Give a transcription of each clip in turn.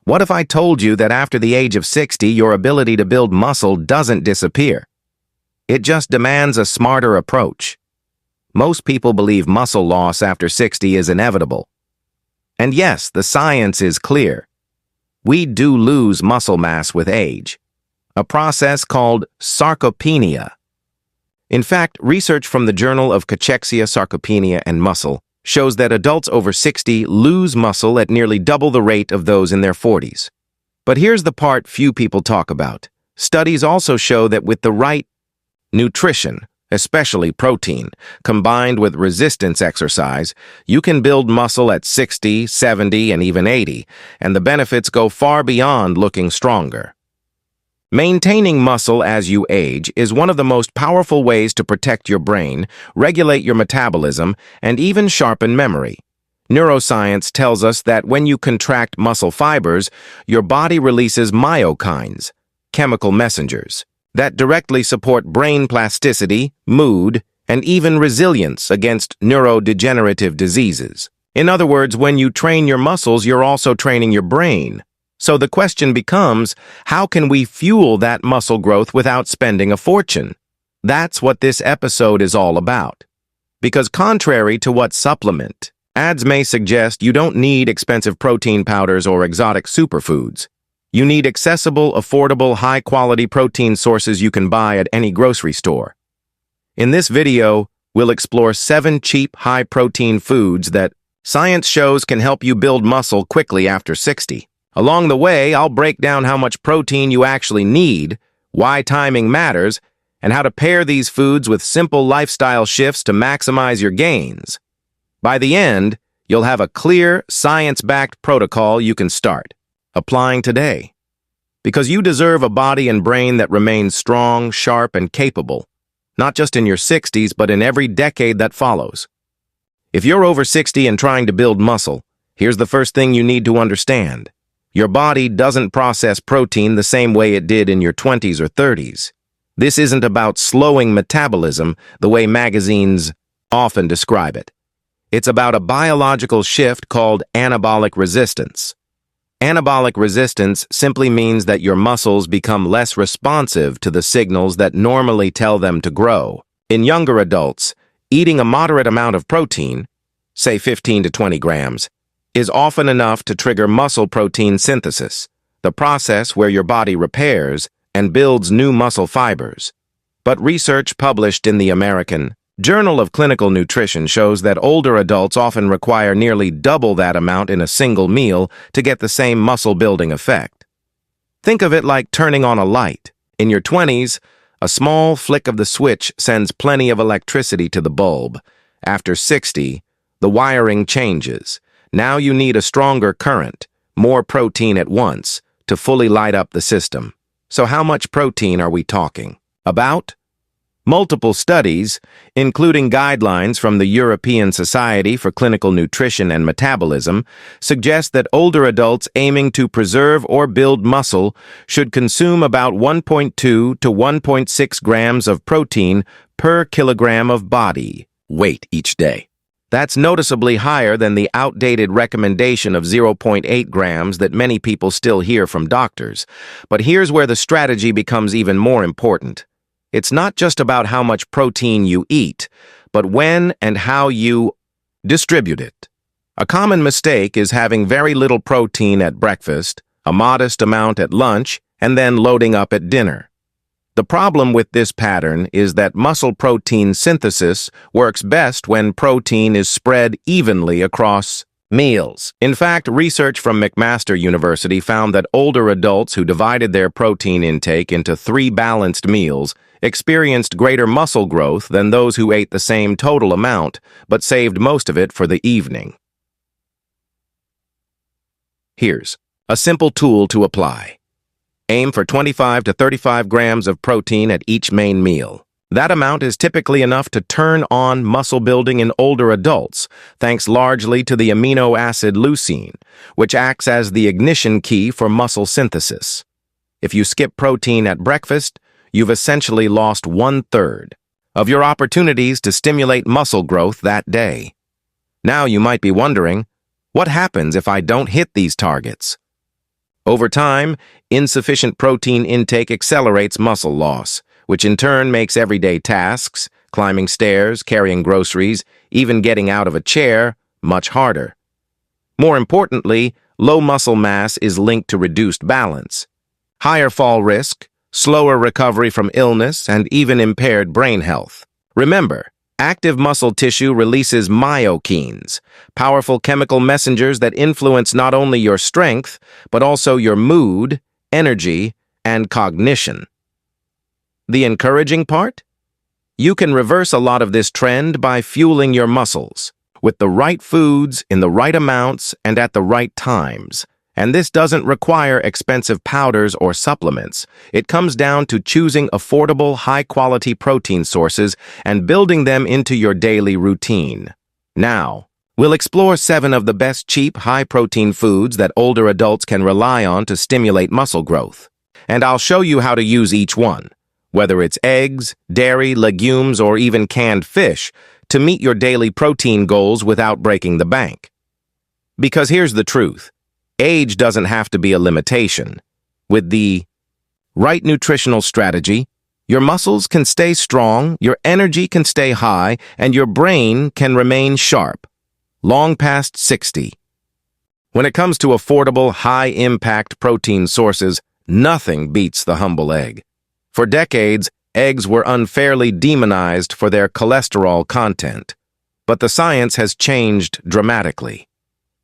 What if I told you that after the age of 60, your ability to build muscle doesn't disappear? It just demands a smarter approach. Most people believe muscle loss after 60 is inevitable. And yes, the science is clear. We do lose muscle mass with age, a process called sarcopenia. In fact, research from the Journal of Cachexia, Sarcopenia, and Muscle shows that adults over 60 lose muscle at nearly double the rate of those in their 40s. But here's the part few people talk about. Studies also show that with the right nutrition, especially protein, combined with resistance exercise, you can build muscle at 60, 70, and even 80, and the benefits go far beyond looking stronger. Maintaining muscle as you age is one of the most powerful ways to protect your brain, regulate your metabolism, and even sharpen memory. Neuroscience tells us that when you contract muscle fibers, your body releases myokines, chemical messengers, that directly support brain plasticity, mood, and even resilience against neurodegenerative diseases. In other words, when you train your muscles, you're also training your brain. So the question becomes, how can we fuel that muscle growth without spending a fortune? That's what this episode is all about. Because contrary to what supplement ads may suggest, you don't need expensive protein powders or exotic superfoods. You need accessible, affordable, high-quality protein sources you can buy at any grocery store. In this video, we'll explore 7 cheap, high-protein foods that science shows can help you build muscle quickly after 60. Along the way, I'll break down how much protein you actually need, why timing matters, and how to pair these foods with simple lifestyle shifts to maximize your gains. By the end, you'll have a clear, science-backed protocol you can start applying today. Because you deserve a body and brain that remains strong, sharp, and capable, not just in your 60s, but in every decade that follows. If you're over 60 and trying to build muscle, here's the first thing you need to understand. Your body doesn't process protein the same way it did in your 20s or 30s. This isn't about slowing metabolism the way magazines often describe it. It's about a biological shift called anabolic resistance. Anabolic resistance simply means that your muscles become less responsive to the signals that normally tell them to grow. In younger adults, eating a moderate amount of protein, say 15 to 20 grams, is often enough to trigger muscle protein synthesis, the process where your body repairs and builds new muscle fibers. But research published in the American Journal of Clinical Nutrition shows that older adults often require nearly double that amount in a single meal to get the same muscle-building effect. Think of it like turning on a light. In your 20s, a small flick of the switch sends plenty of electricity to the bulb. After 60, the wiring changes. Now you need a stronger current, more protein at once, to fully light up the system. So how much protein are we talking about? Multiple studies, including guidelines from the European Society for Clinical Nutrition and Metabolism, suggest that older adults aiming to preserve or build muscle should consume about 1.2 to 1.6 grams of protein per kilogram of body weight each day. That's noticeably higher than the outdated recommendation of 0.8 grams that many people still hear from doctors. But here's where the strategy becomes even more important. It's not just about how much protein you eat, but when and how you distribute it. A common mistake is having very little protein at breakfast, a modest amount at lunch, and then loading up at dinner. The problem with this pattern is that muscle protein synthesis works best when protein is spread evenly across meals. In fact, research from McMaster University found that older adults who divided their protein intake into 3 balanced meals experienced greater muscle growth than those who ate the same total amount but saved most of it for the evening. Here's a simple tool to apply. Aim for 25 to 35 grams of protein at each main meal. That amount is typically enough to turn on muscle building in older adults, thanks largely to the amino acid leucine, which acts as the ignition key for muscle synthesis. If you skip protein at breakfast, you've essentially lost 1/3 of your opportunities to stimulate muscle growth that day. Now you might be wondering, what happens if I don't hit these targets? Over time, insufficient protein intake accelerates muscle loss, which in turn makes everyday tasks, climbing stairs, carrying groceries, even getting out of a chair, much harder. More importantly, low muscle mass is linked to reduced balance, higher fall risk, slower recovery from illness, and even impaired brain health. Remember, active muscle tissue releases myokines, powerful chemical messengers that influence not only your strength, but also your mood, energy, and cognition. The encouraging part? You can reverse a lot of this trend by fueling your muscles with the right foods in the right amounts and at the right times. And this doesn't require expensive powders or supplements. It comes down to choosing affordable, high-quality protein sources and building them into your daily routine. Now, we'll explore 7 of the best cheap, high-protein foods that older adults can rely on to stimulate muscle growth. And I'll show you how to use each one, whether it's eggs, dairy, legumes, or even canned fish, to meet your daily protein goals without breaking the bank. Because here's the truth. Age doesn't have to be a limitation. With the right nutritional strategy, your muscles can stay strong, your energy can stay high, and your brain can remain sharp, long past 60. When it comes to affordable, high-impact protein sources, nothing beats the humble egg. For decades, eggs were unfairly demonized for their cholesterol content. But the science has changed dramatically.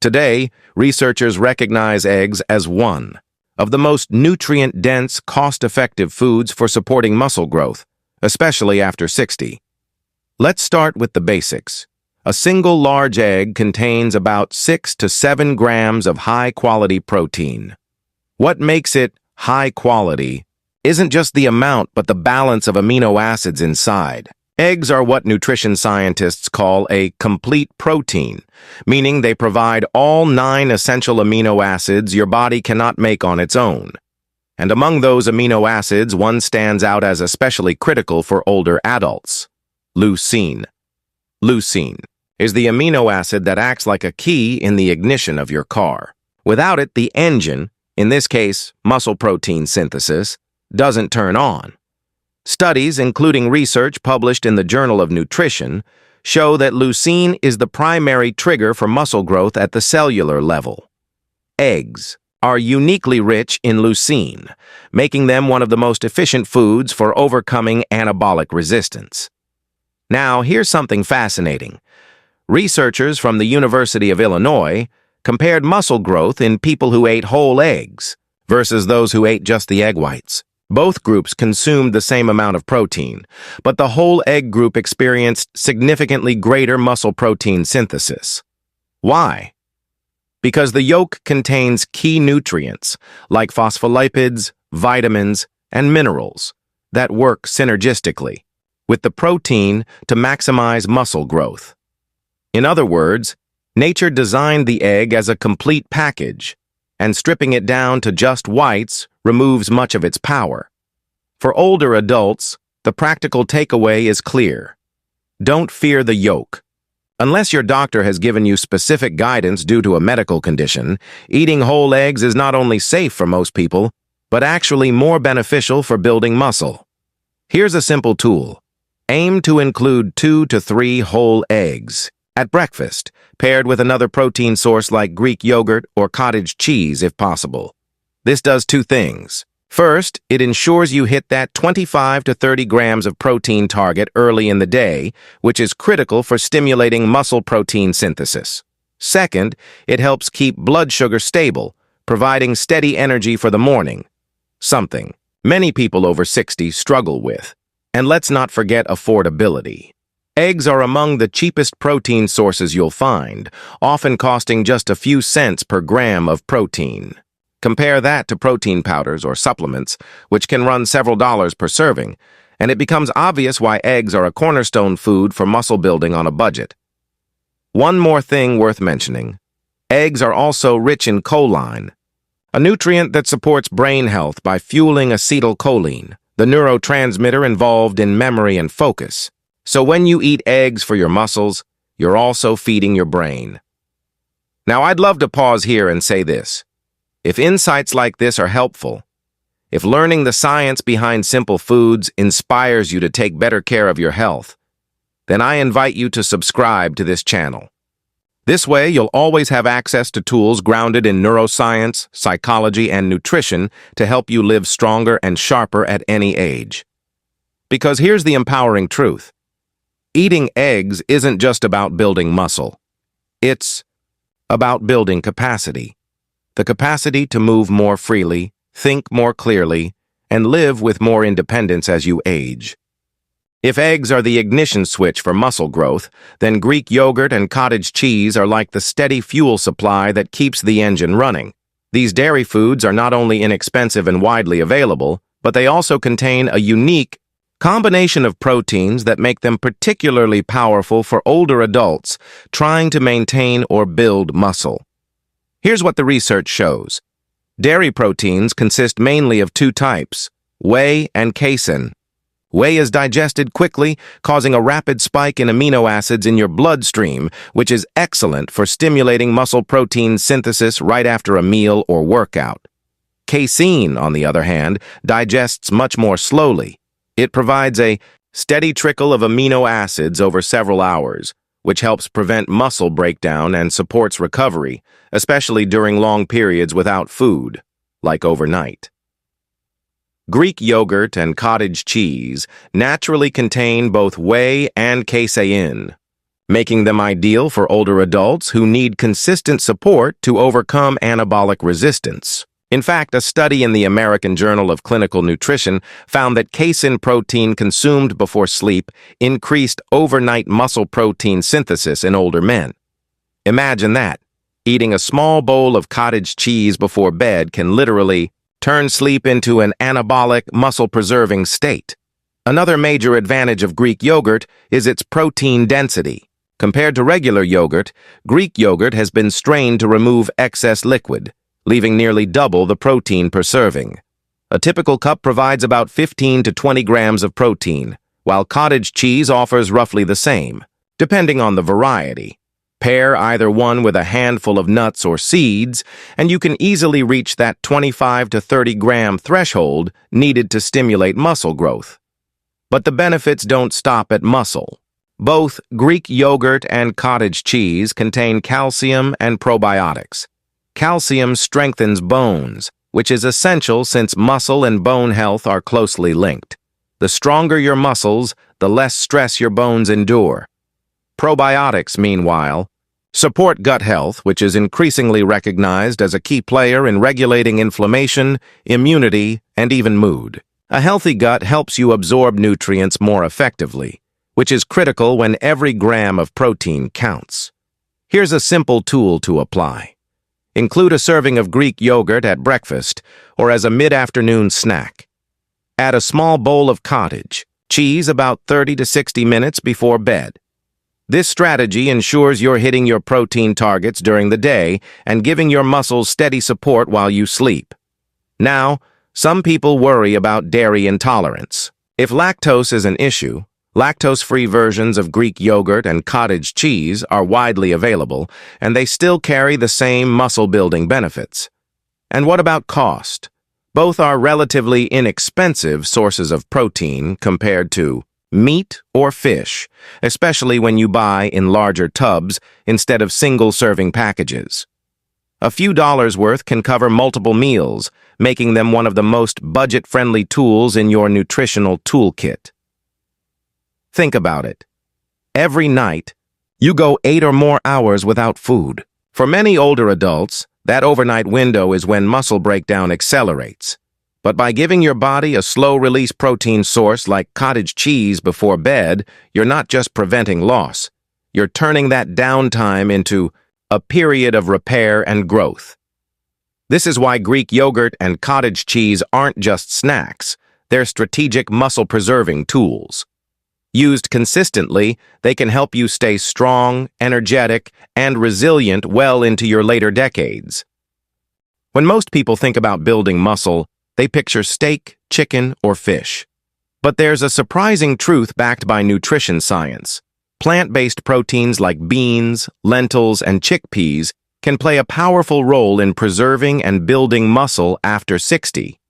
Today, researchers recognize eggs as one of the most nutrient-dense, cost-effective foods for supporting muscle growth, especially after 60. Let's start with the basics. A single large egg contains about 6 to 7 grams of high-quality protein. What makes it high quality isn't just the amount, but the balance of amino acids inside. Eggs are what nutrition scientists call a complete protein, meaning they provide all 9 essential amino acids your body cannot make on its own. And among those amino acids, one stands out as especially critical for older adults: leucine. Leucine is the amino acid that acts like a key in the ignition of your car. Without it, the engine, in this case muscle protein synthesis, doesn't turn on. Studies, including research published in the Journal of Nutrition, show that leucine is the primary trigger for muscle growth at the cellular level. Eggs are uniquely rich in leucine, making them one of the most efficient foods for overcoming anabolic resistance. Now, here's something fascinating. Researchers from the University of Illinois compared muscle growth in people who ate whole eggs versus those who ate just the egg whites. Both groups consumed the same amount of protein, but the whole egg group experienced significantly greater muscle protein synthesis. Why? Because the yolk contains key nutrients like phospholipids, vitamins, and minerals that work synergistically with the protein to maximize muscle growth. In other words, nature designed the egg as a complete package, and stripping it down to just whites removes much of its power. For older adults, the practical takeaway is clear. Don't fear the yolk. Unless your doctor has given you specific guidance due to a medical condition, eating whole eggs is not only safe for most people, but actually more beneficial for building muscle. Here's a simple tool. Aim to include 2 to 3 whole eggs at breakfast, paired with another protein source like Greek yogurt or cottage cheese if possible. This does 2 things. First, it ensures you hit that 25 to 30 grams of protein target early in the day, which is critical for stimulating muscle protein synthesis. Second, it helps keep blood sugar stable, providing steady energy for the morning, something many people over 60 struggle with. And let's not forget affordability. Eggs are among the cheapest protein sources you'll find, often costing just a few cents per gram of protein. Compare that to protein powders or supplements, which can run several dollars per serving, and it becomes obvious why eggs are a cornerstone food for muscle building on a budget. One more thing worth mentioning. Eggs are also rich in choline, a nutrient that supports brain health by fueling acetylcholine, the neurotransmitter involved in memory and focus. So when you eat eggs for your muscles, you're also feeding your brain. Now, I'd love to pause here and say this. If insights like this are helpful, if learning the science behind simple foods inspires you to take better care of your health, then I invite you to subscribe to this channel. This way, you'll always have access to tools grounded in neuroscience, psychology, and nutrition to help you live stronger and sharper at any age. Because here's the empowering truth. Eating eggs isn't just about building muscle. It's about building capacity. The capacity to move more freely, think more clearly, and live with more independence as you age. If eggs are the ignition switch for muscle growth, then Greek yogurt and cottage cheese are like the steady fuel supply that keeps the engine running. These dairy foods are not only inexpensive and widely available, but they also contain a unique combination of proteins that make them particularly powerful for older adults trying to maintain or build muscle. Here's what the research shows. Dairy proteins consist mainly of two types, whey and casein. Whey is digested quickly, causing a rapid spike in amino acids in your bloodstream, which is excellent for stimulating muscle protein synthesis right after a meal or workout. Casein, on the other hand, digests much more slowly. It provides a steady trickle of amino acids over several hours, which helps prevent muscle breakdown and supports recovery, especially during long periods without food, like overnight. Greek yogurt and cottage cheese naturally contain both whey and casein, making them ideal for older adults who need consistent support to overcome anabolic resistance. In fact, a study in the American Journal of Clinical Nutrition found that casein protein consumed before sleep increased overnight muscle protein synthesis in older men. Imagine that. Eating a small bowl of cottage cheese before bed can literally turn sleep into an anabolic, muscle-preserving state. Another major advantage of Greek yogurt is its protein density. Compared to regular yogurt, Greek yogurt has been strained to remove excess liquid, leaving nearly double the protein per serving. A typical cup provides about 15 to 20 grams of protein, while cottage cheese offers roughly the same, depending on the variety. Pair either one with a handful of nuts or seeds, and you can easily reach that 25 to 30 gram threshold needed to stimulate muscle growth. But the benefits don't stop at muscle. Both Greek yogurt and cottage cheese contain calcium and probiotics. Calcium strengthens bones, which is essential since muscle and bone health are closely linked. The stronger your muscles, the less stress your bones endure. Probiotics, meanwhile, support gut health, which is increasingly recognized as a key player in regulating inflammation, immunity, and even mood. A healthy gut helps you absorb nutrients more effectively, which is critical when every gram of protein counts. Here's a simple tool to apply. Include a serving of Greek yogurt at breakfast or as a mid-afternoon snack. Add a small bowl of cottage cheese about 30 to 60 minutes before bed. This strategy ensures you're hitting your protein targets during the day and giving your muscles steady support while you sleep. Now, some people worry about dairy intolerance. If lactose is an issue, lactose-free versions of Greek yogurt and cottage cheese are widely available, and they still carry the same muscle-building benefits. And what about cost? Both are relatively inexpensive sources of protein compared to meat or fish, especially when you buy in larger tubs instead of single-serving packages. A few dollars worth can cover multiple meals, making them one of the most budget-friendly tools in your nutritional toolkit. Think about it. Every night, you go 8 or more hours without food. For many older adults, that overnight window is when muscle breakdown accelerates. But by giving your body a slow-release protein source like cottage cheese before bed, you're not just preventing loss. You're turning that downtime into a period of repair and growth. This is why Greek yogurt and cottage cheese aren't just snacks. They're strategic muscle-preserving tools. Used consistently, they can help you stay strong, energetic, and resilient well into your later decades. When most people think about building muscle, they picture steak, chicken, or fish. But there's a surprising truth backed by nutrition science. Plant-based proteins like beans, lentils, and chickpeas can play a powerful role in preserving and building muscle after 60.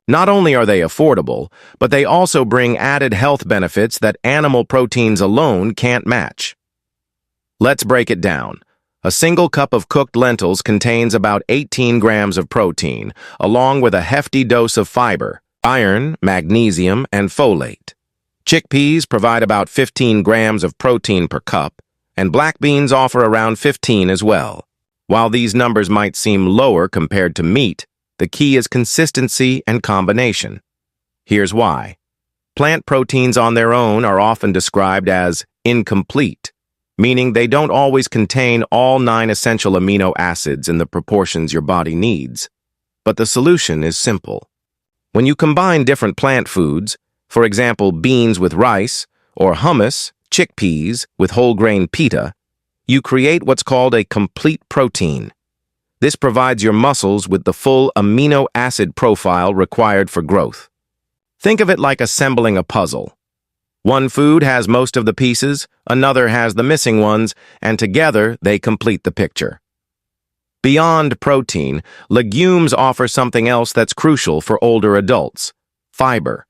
Not only are they affordable, but they also bring added health benefits that animal proteins alone can't match. Let's break it down. A single cup of cooked lentils contains about 18 grams of protein, along with a hefty dose of fiber, iron, magnesium, and folate. Chickpeas provide about 15 grams of protein per cup, and black beans offer around 15 as well. While these numbers might seem lower compared to meat, the key is consistency and combination. Here's why. Plant proteins on their own are often described as incomplete, meaning they don't always contain all 9 essential amino acids in the proportions your body needs. But the solution is simple. When you combine different plant foods, for example beans with rice, or hummus, chickpeas, with whole grain pita, you create what's called a complete protein. This provides your muscles with the full amino acid profile required for growth. Think of it like assembling a puzzle. One food has most of the pieces, another has the missing ones, and together they complete the picture. Beyond protein, legumes offer something else that's crucial for older adults: fiber.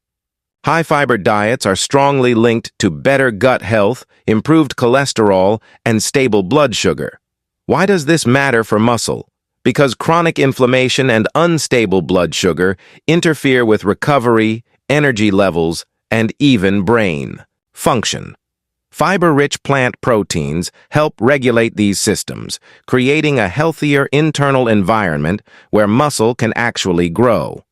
High-fiber diets are strongly linked to better gut health, improved cholesterol, and stable blood sugar. Why does this matter for muscle? Because chronic inflammation and unstable blood sugar interfere with recovery, energy levels, and even brain function. Fiber-rich plant proteins help regulate these systems, creating a healthier internal environment where muscle can actually grow.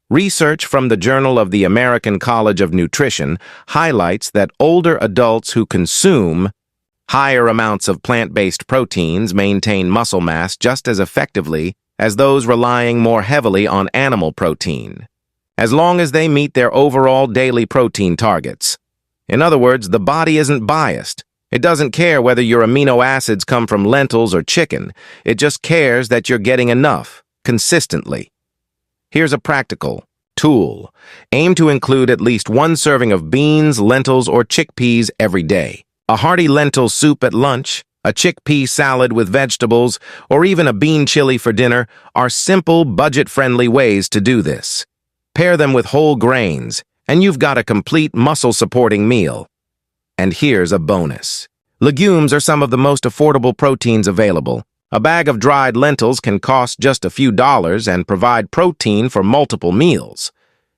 Research from the Journal of the American College of Nutrition highlights that older adults who consume higher amounts of plant-based proteins maintain muscle mass just as effectively as those relying more heavily on animal protein, as long as they meet their overall daily protein targets. In other words, the body isn't biased. It doesn't care whether your amino acids come from lentils or chicken. It just cares that you're getting enough, consistently. Here's a practical tool. Aim to include at least 1 serving of beans, lentils, or chickpeas every day. A hearty lentil soup at lunch, a chickpea salad with vegetables, or even a bean chili for dinner are simple, budget-friendly ways to do this. Pair them with whole grains, and you've got a complete muscle-supporting meal. And here's a bonus. Legumes are some of the most affordable proteins available. A bag of dried lentils can cost just a few dollars and provide protein for multiple meals.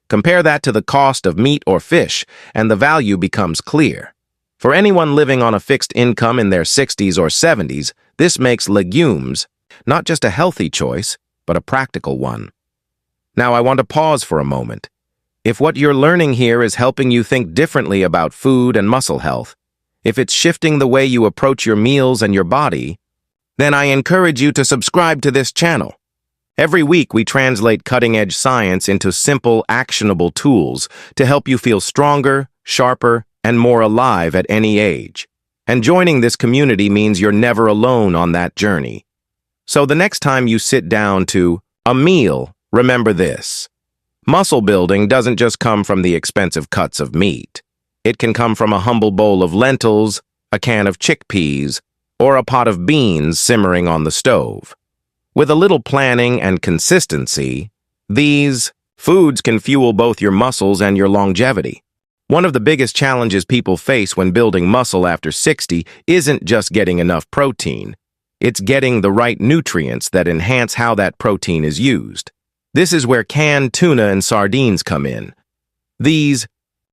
Compare that to the cost of meat or fish, and the value becomes clear. For anyone living on a fixed income in their 60s or 70s, this makes legumes not just a healthy choice, but a practical one. Now, I want to pause for a moment. If what you're learning here is helping you think differently about food and muscle health, if it's shifting the way you approach your meals and your body, then I encourage you to subscribe to this channel. Every week, we translate cutting-edge science into simple, actionable tools to help you feel stronger, sharper, and more alive at any age. And joining this community means you're never alone on that journey. So the next time you sit down to a meal, remember this. Muscle building doesn't just come from the expensive cuts of meat. It can come from a humble bowl of lentils, a can of chickpeas, or a pot of beans simmering on the stove. With a little planning and consistency, these foods can fuel both your muscles and your longevity. One of the biggest challenges people face when building muscle after 60 isn't just getting enough protein. It's getting the right nutrients that enhance how that protein is used. This is where canned tuna and sardines come in. These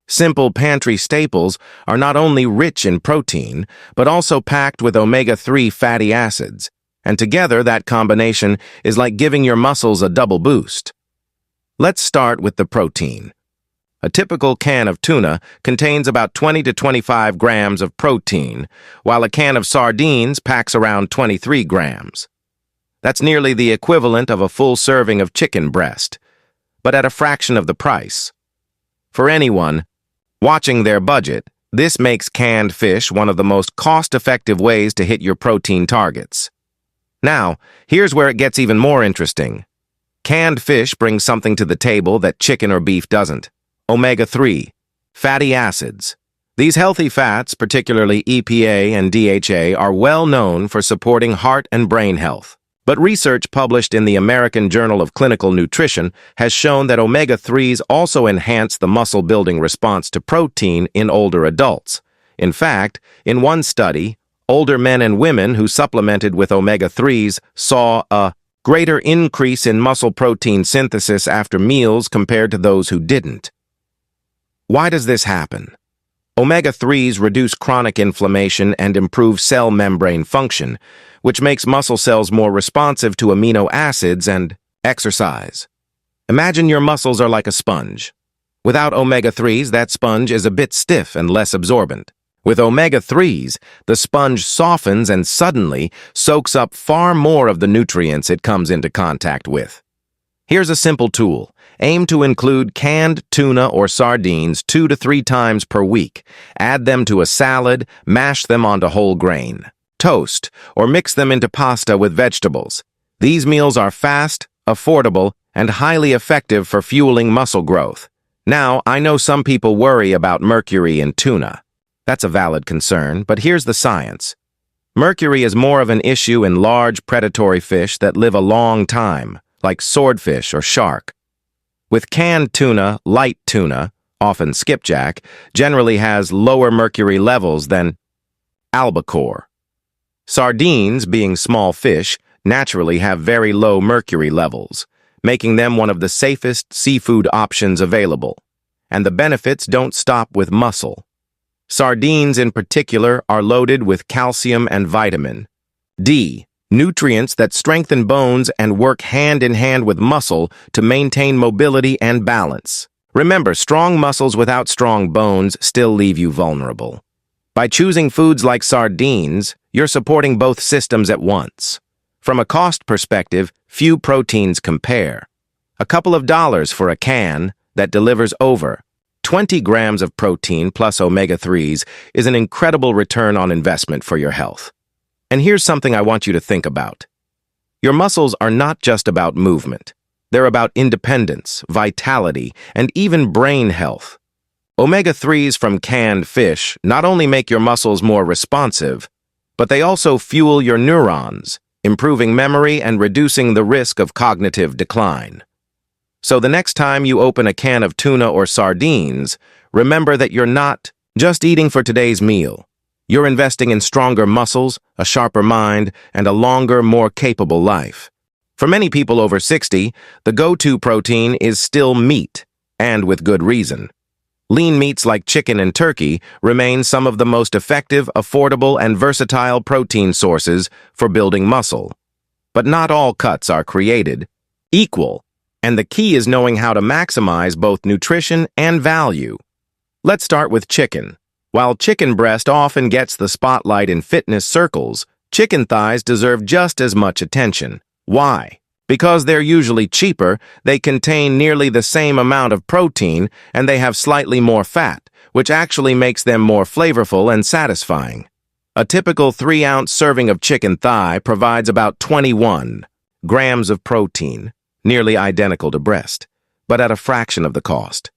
simple pantry staples are not only rich in protein, but also packed with omega-3 fatty acids. And together, that combination is like giving your muscles a double boost. Let's start with the protein. A typical can of tuna contains about 20 to 25 grams of protein, while a can of sardines packs around 23 grams. That's nearly the equivalent of a full serving of chicken breast, but at a fraction of the price. For anyone watching their budget, this makes canned fish one of the most cost-effective ways to hit your protein targets. Now, here's where it gets even more interesting. Canned fish brings something to the table that chicken or beef doesn't. Omega-3, fatty acids. These healthy fats, particularly EPA and DHA, are well known for supporting heart and brain health. But research published in the American Journal of Clinical Nutrition has shown that omega-3s also enhance the muscle-building response to protein in older adults. In fact, in one study, older men and women who supplemented with omega-3s saw a greater increase in muscle protein synthesis after meals compared to those who didn't. Why does this happen? Omega-3s reduce chronic inflammation and improve cell membrane function, which makes muscle cells more responsive to amino acids and exercise. Imagine your muscles are like a sponge. Without omega-3s, that sponge is a bit stiff and less absorbent. With omega-3s, the sponge softens and suddenly soaks up far more of the nutrients it comes into contact with. Here's a simple tool. Aim to include canned tuna or sardines 2 to 3 times per week. Add them to a salad, mash them onto whole grain, toast, or mix them into pasta with vegetables. These meals are fast, affordable, and highly effective for fueling muscle growth. Now, I know some people worry about mercury in tuna. That's a valid concern, but here's the science. Mercury is more of an issue in large predatory fish that live a long time, like swordfish or shark. With canned tuna, light tuna, often skipjack, generally has lower mercury levels than albacore. Sardines, being small fish, naturally have very low mercury levels, making them one of the safest seafood options available. And the benefits don't stop with muscle. Sardines, in particular, are loaded with calcium and vitamin D, nutrients that strengthen bones and work hand in hand with muscle to maintain mobility and balance. Remember, strong muscles without strong bones still leave you vulnerable. By choosing foods like sardines, you're supporting both systems at once. From a cost perspective, few proteins compare. A couple of dollars for a can that delivers over 20 grams of protein plus omega-3s is an incredible return on investment for your health. And here's something I want you to think about. Your muscles are not just about movement. They're about independence, vitality, and even brain health. Omega-3s from canned fish not only make your muscles more responsive, but they also fuel your neurons, improving memory and reducing the risk of cognitive decline. So the next time you open a can of tuna or sardines, remember that you're not just eating for today's meal. You're investing in stronger muscles, a sharper mind, and a longer, more capable life. For many people over 60, the go-to protein is still meat, and with good reason. Lean meats like chicken and turkey remain some of the most effective, affordable, and versatile protein sources for building muscle. But not all cuts are created equal, and the key is knowing how to maximize both nutrition and value. Let's start with chicken. While chicken breast often gets the spotlight in fitness circles, chicken thighs deserve just as much attention. Why? Because they're usually cheaper, they contain nearly the same amount of protein, and they have slightly more fat, which actually makes them more flavorful and satisfying. A typical 3-ounce serving of chicken thigh provides about 21 grams of protein, nearly identical to breast, but at a fraction of the cost.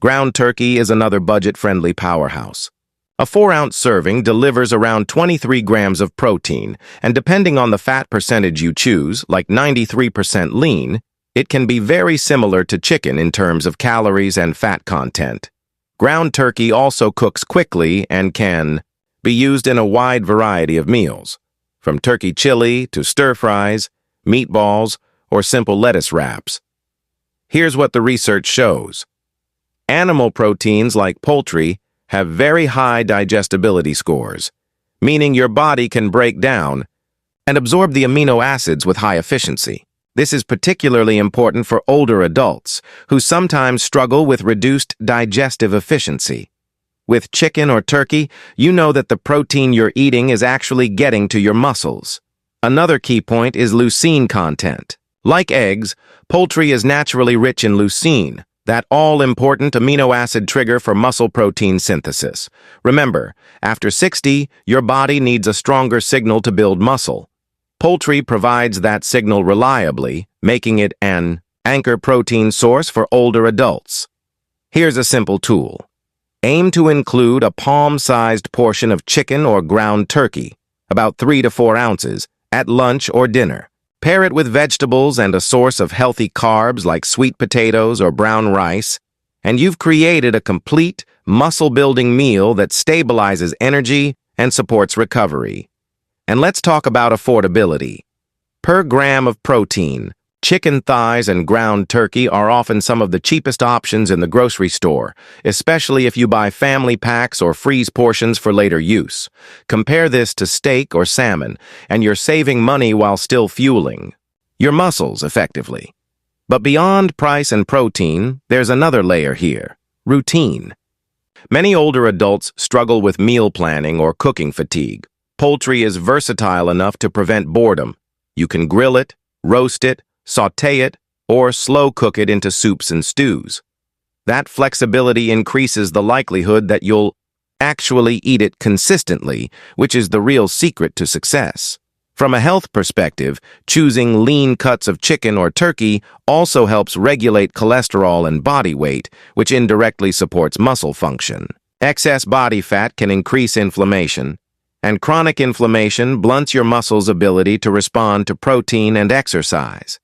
Ground turkey is another budget-friendly powerhouse. A 4-ounce serving delivers around 23 grams of protein, and depending on the fat percentage you choose, like 93% lean, it can be very similar to chicken in terms of calories and fat content. Ground turkey also cooks quickly and can be used in a wide variety of meals, from turkey chili to stir-fries, meatballs, or simple lettuce wraps. Here's what the research shows. Animal proteins like poultry have very high digestibility scores, meaning your body can break down and absorb the amino acids with high efficiency. This is particularly important for older adults who sometimes struggle with reduced digestive efficiency. With chicken or turkey, you know that the protein you're eating is actually getting to your muscles. Another key point is leucine content. Like eggs, poultry is naturally rich in leucine, that all-important amino acid trigger for muscle protein synthesis. Remember, after 60, your body needs a stronger signal to build muscle. Poultry provides that signal reliably, making it an anchor protein source for older adults. Here's a simple tool. Aim to include a palm-sized portion of chicken or ground turkey, about 3 to 4 ounces, at lunch or dinner. Pair it with vegetables and a source of healthy carbs like sweet potatoes or brown rice, and you've created a complete, muscle-building meal that stabilizes energy and supports recovery. And let's talk about affordability. Per gram of protein, chicken thighs and ground turkey are often some of the cheapest options in the grocery store, especially if you buy family packs or freeze portions for later use. Compare this to steak or salmon, and you're saving money while still fueling your muscles effectively. But beyond price and protein, there's another layer here: routine. Many older adults struggle with meal planning or cooking fatigue. Poultry is versatile enough to prevent boredom. You can grill it, roast it, sauté it, or slow cook it into soups and stews. That flexibility increases the likelihood that you'll actually eat it consistently, which is the real secret to success. From a health perspective, choosing lean cuts of chicken or turkey also helps regulate cholesterol and body weight, which indirectly supports muscle function. Excess body fat can increase inflammation, and chronic inflammation blunts your muscles' ability to respond to protein and exercise.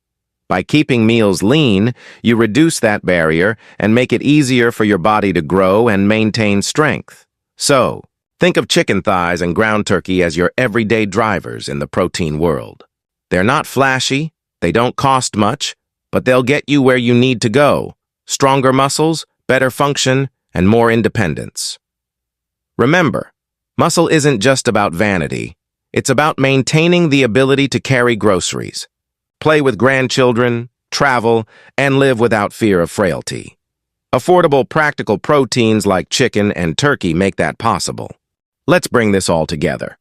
By keeping meals lean, you reduce that barrier and make it easier for your body to grow and maintain strength. So, think of chicken thighs and ground turkey as your everyday drivers in the protein world. They're not flashy, they don't cost much, but they'll get you where you need to go: stronger muscles, better function, and more independence. Remember, muscle isn't just about vanity. It's about maintaining the ability to carry groceries, play with grandchildren, travel, and live without fear of frailty. Affordable, practical proteins like chicken and turkey make that possible. Let's bring this all together.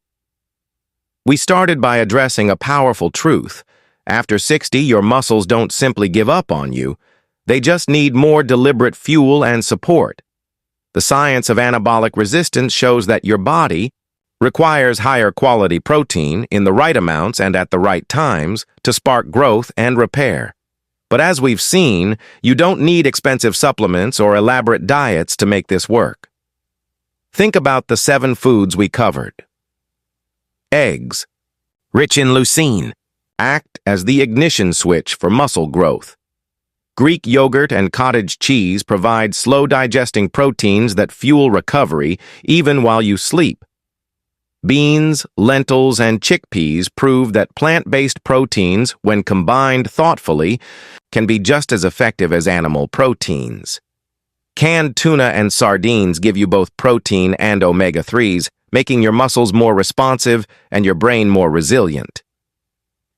We started by addressing a powerful truth. After 60, your muscles don't simply give up on you. They just need more deliberate fuel and support. The science of anabolic resistance shows that your body requires higher quality protein in the right amounts and at the right times to spark growth and repair. But as we've seen, you don't need expensive supplements or elaborate diets to make this work. Think about the 7 foods we covered. Eggs, rich in leucine, act as the ignition switch for muscle growth. Greek yogurt and cottage cheese provide slow-digesting proteins that fuel recovery even while you sleep. Beans, lentils, and chickpeas prove that plant-based proteins, when combined thoughtfully, can be just as effective as animal proteins. Canned tuna and sardines give you both protein and omega-3s, making your muscles more responsive and your brain more resilient.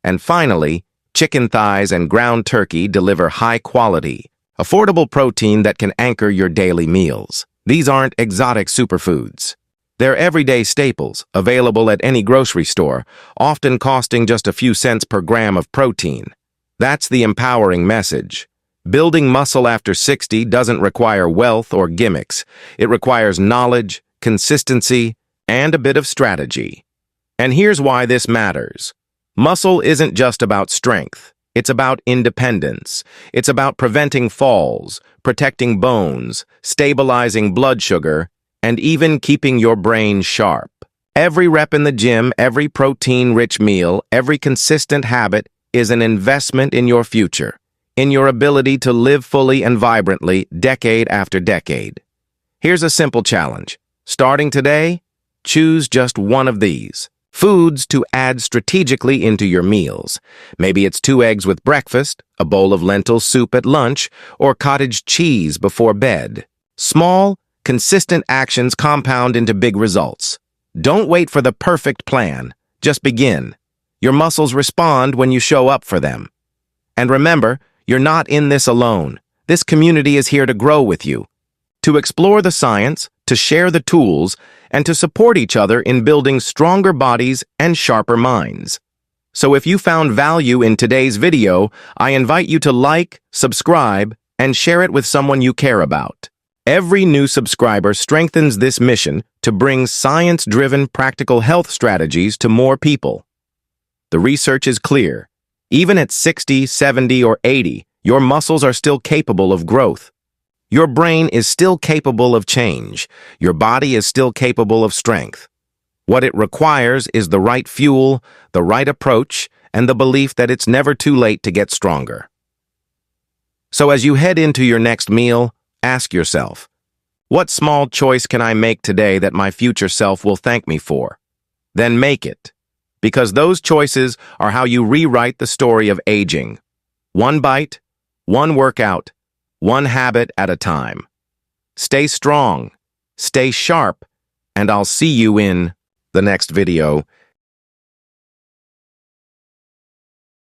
And finally, chicken thighs and ground turkey deliver high-quality, affordable protein that can anchor your daily meals. These aren't exotic superfoods. They're everyday staples, available at any grocery store, often costing just a few cents per gram of protein. That's the empowering message. Building muscle after 60 doesn't require wealth or gimmicks. It requires knowledge, consistency, and a bit of strategy. And here's why this matters. Muscle isn't just about strength. It's about independence. It's about preventing falls, protecting bones, stabilizing blood sugar, and even keeping your brain sharp. Every rep in the gym, every protein-rich meal, every consistent habit is an investment in your future, in your ability to live fully and vibrantly decade after decade. Here's a simple challenge. Starting today, choose just one of these foods to add strategically into your meals. Maybe it's 2 eggs with breakfast, a bowl of lentil soup at lunch, or cottage cheese before bed. Small, consistent actions compound into big results. Don't wait for the perfect plan. Just begin. Your muscles respond when you show up for them. And remember, you're not in this alone. This community is here to grow with you, to explore the science, to share the tools, and to support each other in building stronger bodies and sharper minds. So if you found value in today's video, I invite you to like, subscribe, and share it with someone you care about. Every new subscriber strengthens this mission to bring science-driven practical health strategies to more people. The research is clear. Even at 60, 70, or 80, your muscles are still capable of growth. Your brain is still capable of change. Your body is still capable of strength. What it requires is the right fuel, the right approach, and the belief that it's never too late to get stronger. So as you head into your next meal, ask yourself, what small choice can I make today that my future self will thank me for? Then make it. Because those choices are how you rewrite the story of aging. One bite, one workout, one habit at a time. Stay strong, stay sharp, and I'll see you in the next video.